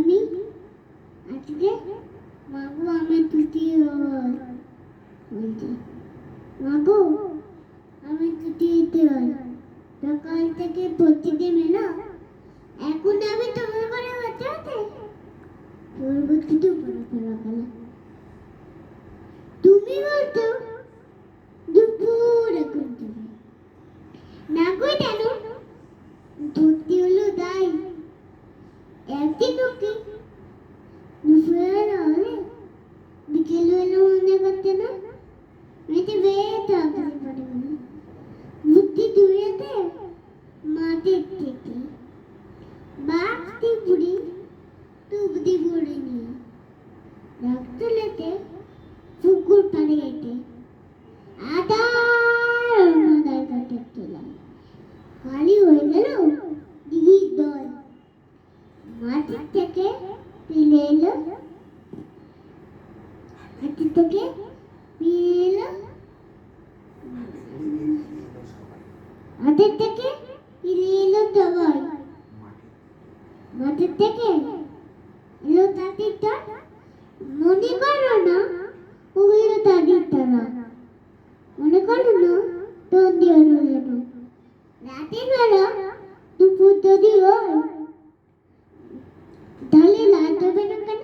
আমি আজকে মাগো আমার ছুটি বলছি মাগো আমার ছুটি দিতে হয় সকাল থেকে প্রতিদিন এলো এখন আমি তোমার ঘরে বসে আছি তোর বুদ্ধি তো বড় বড় গেল তুমি বলতো দুপুর এখন তুমি না কই জানো ধরতে হলো দাই একদিন ওকে দুপুরবেলা হলে বিকেলবেলা মনে করতে না মেয়েটি বেয়ে তাড়াতাড়ি পড়ে গেল বুদ্ধি দূরেতে মাঠের থেকে বাঘটি বুড়ি টুবদি বুড়ি নিয়ে রাগ তুলেতে পুকুর পাড়ে যেতে আদার মাদার কাঠের তোলা খালি হয়ে গেল দিঘির দল মাঠের থেকে ফিরে এলো হাতের থেকে ফিরে এলো হাতের থেকে ফিরে এলো সবাই মাঠের থেকে এলো তাদের দল মনে করো না ওগুলো তাদের তারা মনে করো না তোর দিয়ে হলো রাতের বেলা দুপুর যদি হয় তাহলে লাইট হবে না কেন